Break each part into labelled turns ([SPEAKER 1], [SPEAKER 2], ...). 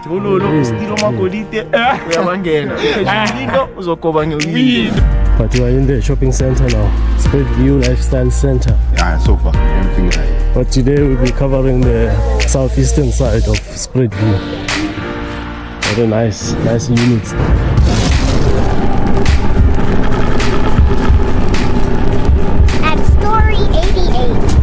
[SPEAKER 1] But we are in the shopping center now, Spruitview Lifestyle Center.
[SPEAKER 2] Yeah, so far everything right.
[SPEAKER 1] But today we'll be covering the southeastern side of Spruitview. Very nice units.
[SPEAKER 3] At story 88.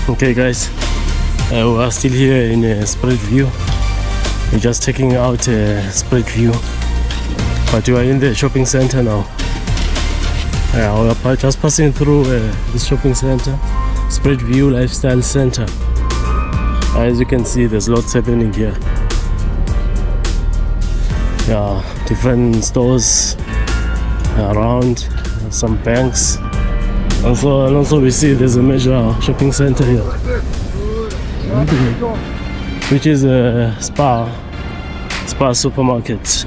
[SPEAKER 1] Okay guys, we are still here in Spruitview. We're just checking out Spruitview, but we are in the shopping center now. We are just passing through this shopping center, Spruitview Lifestyle Center. As you can see, there's lots happening here. Yeah, different stores around, some banks. Also we see there's a major shopping center here, which is a Spar supermarket.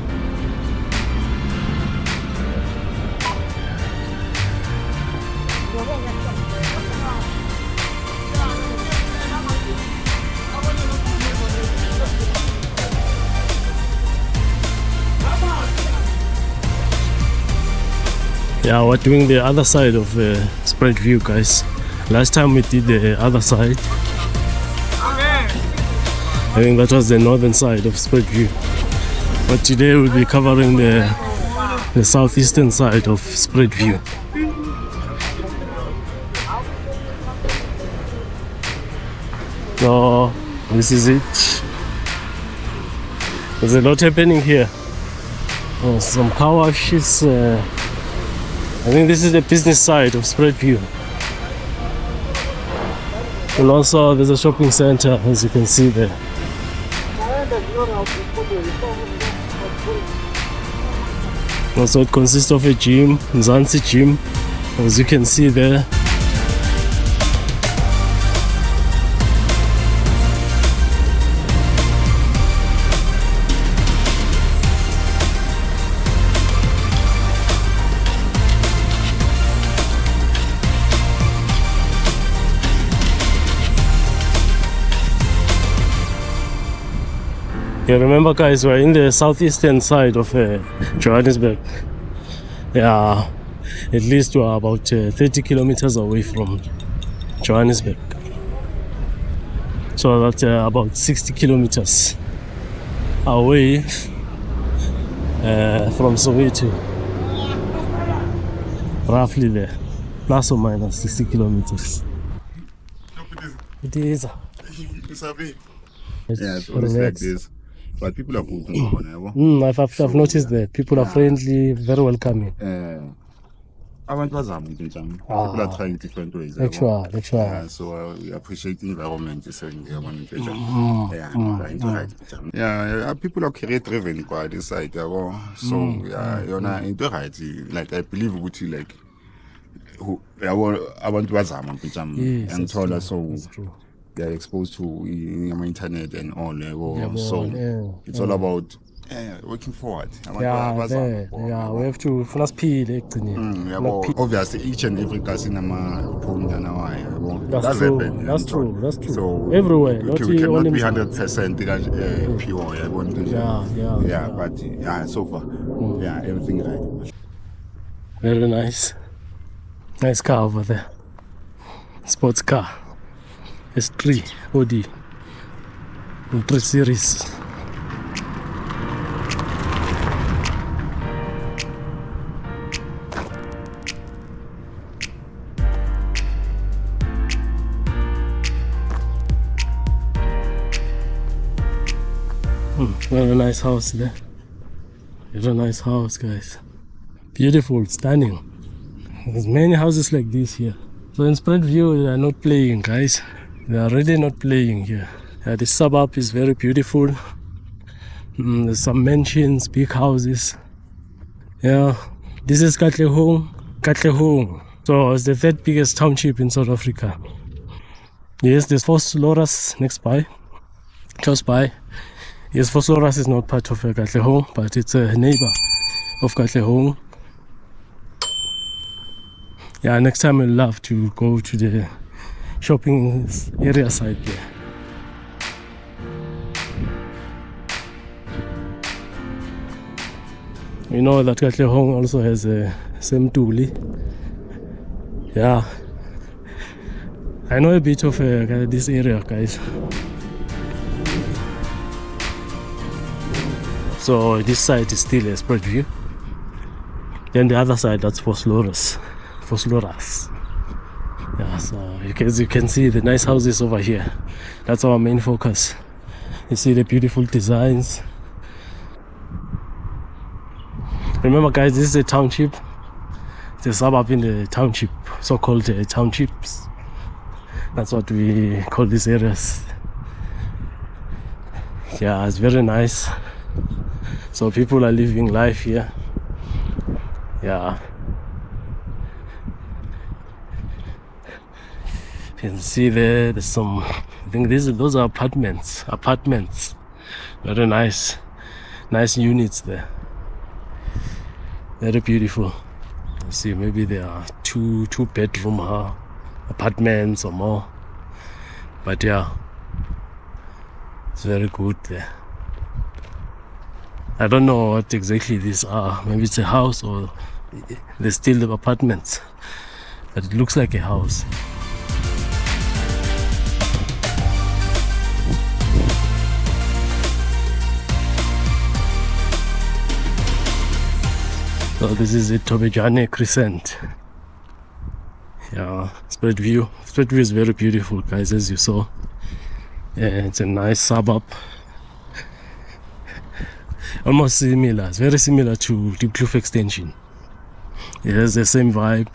[SPEAKER 1] Yeah, we're doing the other side of Spruitview, guys. Last time we did the other side. I think that was the northern side of Spruitview. But today we'll be covering the southeastern side of Spruitview. So this is it. There's a lot happening here. Some car washes. I think this is the business side of Spruitview. And also there's a shopping center, as you can see there. Also it consists of a gym, Zansi gym, as you can see there. Yeah, remember guys, we're in the southeastern side of Johannesburg. Yeah, at least we're about 30 kilometers away from Johannesburg. So that's about 60 kilometers away from Soweto. Roughly there, plus or minus 60 kilometers. It is.
[SPEAKER 2] Yeah, it's always like this. But people are good.
[SPEAKER 1] I've noticed that people are friendly, very welcoming.
[SPEAKER 2] People are trying different ways.
[SPEAKER 1] Actually.
[SPEAKER 2] So we appreciate the environment. People are career driven by this side. So like I believe what you like. I want to and told us so. They're exposed to internet and all so it's all about working forward.
[SPEAKER 1] We have to first peel.
[SPEAKER 2] Obviously each and every person
[SPEAKER 1] that's true. So everywhere,
[SPEAKER 2] we cannot be 100% pure. But so far everything right.
[SPEAKER 1] Very nice car over there, sports car. S3 OD Ultra Series. Very nice house there. Very nice house, guys. Beautiful, stunning. There's many houses like this here. So in Spruitview, they are not playing, guys. They are really not playing here. The suburb is very beautiful. There's some mansions, big houses. Yeah, this is Katlehong. So it's the third biggest township in South Africa. Yes, there's 4 Loras close by. Yes, Vosloorus is not part of Katlehong, but it's a neighbor of Katlehong. Yeah, next time I'd love to go to the shopping area side there. We know that Katlehong also has a Semtuli. Yeah, I know a bit of this area, guys. So this side is still a Spruitview. Then the other side, that's Vosloorus. Yeah, so you can see the nice houses over here. That's our main focus. You see the beautiful designs. Remember, guys, this is a township. It's a suburb in the township, so-called townships. That's what we call these areas. Yeah, it's very nice. So people are living life here. Yeah. You can see there's some, I think those are apartments. Very nice units there. Very beautiful. You see, maybe there are two bedroom apartments or more. But yeah, it's very good there. I don't know what exactly these are. Maybe it's a house or they're still the apartments. But it looks like a house. So this is it, Tobejane Crescent. Yeah, Spruitview. Spruitview is very beautiful, guys, as you saw. Yeah, it's a nice suburb. Almost similar, it's very similar to Deep Kloof Extension. It has the same vibe.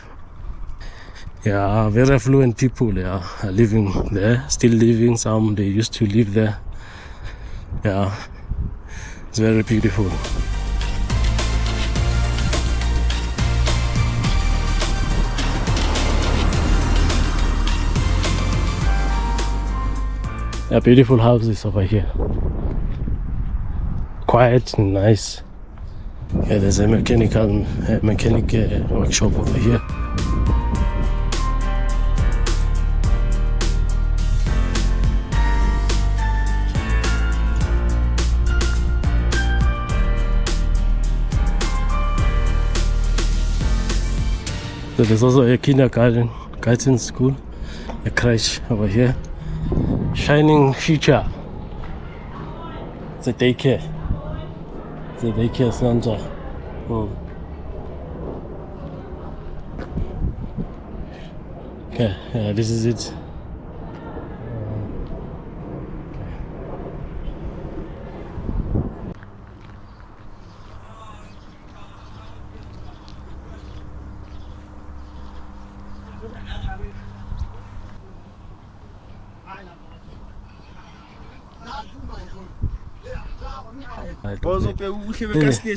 [SPEAKER 1] Yeah, very affluent people are living there, still living. Some they used to live there. Yeah, it's very beautiful. Yeah, beautiful houses over here. Quiet and nice. Yeah, there's a mechanic workshop over here. So there's also a kindergarten, guidance school, a crèche over here. Shining future. It's a daycare. It's a daycare center. Okay, yeah, this is it.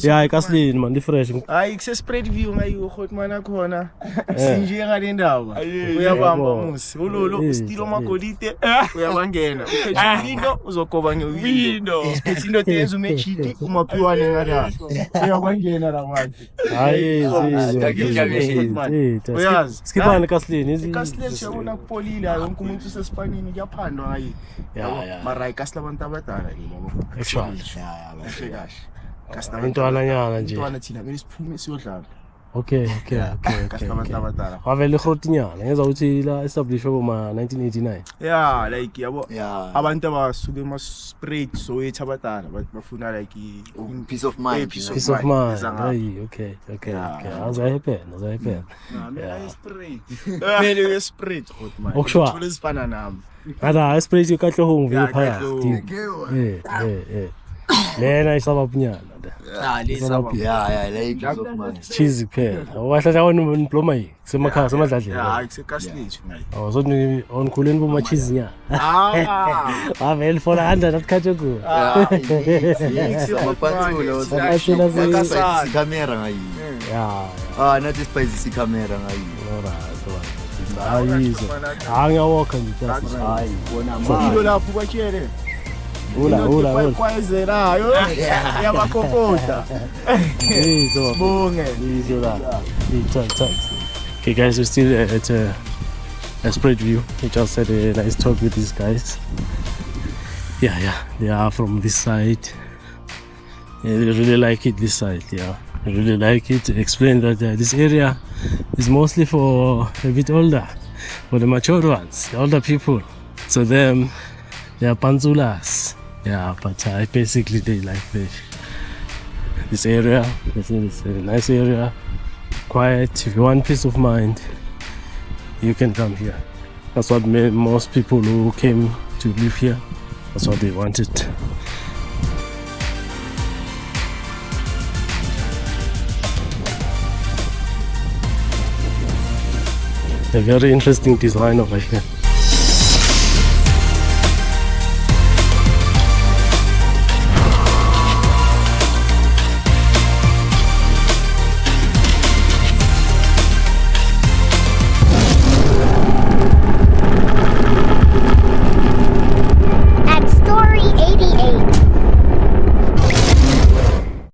[SPEAKER 1] Yeah, I can't man, different.
[SPEAKER 4] Hayi kuse Spruitview ngayo khot mana khona sinje ngale ndawo uyabamba umusi ululu stilo magolide uyabangena uphezino uzogoba ngewindow isiphethindo tenza umechiti umaphiwane ngala uyabangena la manje
[SPEAKER 1] Hayi
[SPEAKER 4] uyazi
[SPEAKER 1] skipane kaslini
[SPEAKER 4] kasleni siyabona kupolile yonke umuntu usespanini kuyaphandwa ngayi mara ikasla abantu abadala yimo
[SPEAKER 1] actually
[SPEAKER 4] kahle
[SPEAKER 1] intwananyana nje
[SPEAKER 4] intwana thina vele siphume siyodlala
[SPEAKER 1] okay
[SPEAKER 4] kasla abantu abadala
[SPEAKER 1] wavele grotinyana ngeza ukuthi la establishwe boma 1989
[SPEAKER 4] yeah like yabo abantu abasuke ema-spread so ethi abadala bafuna like
[SPEAKER 5] peace of mind
[SPEAKER 1] hayi okay azayiphela
[SPEAKER 4] mele we-spread
[SPEAKER 1] okusho
[SPEAKER 4] uthola ezifana nami
[SPEAKER 1] ada ispread Katlehong vele phakathi lena isababunyana
[SPEAKER 5] like peace of mind
[SPEAKER 1] cheese kuphela wahlala wona diploma yi semakhaya semadladlela
[SPEAKER 4] kusekastage
[SPEAKER 1] so onkhuleni boma cheese nya avele for 100 atkhathe ku
[SPEAKER 5] camera ngayi nathi spice camera ngayi
[SPEAKER 1] hayi ngiyawalka nje
[SPEAKER 4] hayi bona manje lapho kwakhere
[SPEAKER 1] Ula.
[SPEAKER 4] kwayezelayo yabakokota. Sibonge.
[SPEAKER 1] Okay guys, we're still at Spruitview. We just had a nice talk with these guys. Yeah, they are from this side. Yeah, they really like it, this side, yeah. I really like it. Explain that this area is mostly for a bit older, for the mature ones, the older people. So them, they are panzulas. Yeah, but basically they like this area. It's a nice area, quiet. If you want peace of mind, you can come here. That's what most people who came to live here, that's what they wanted. A very interesting design over here.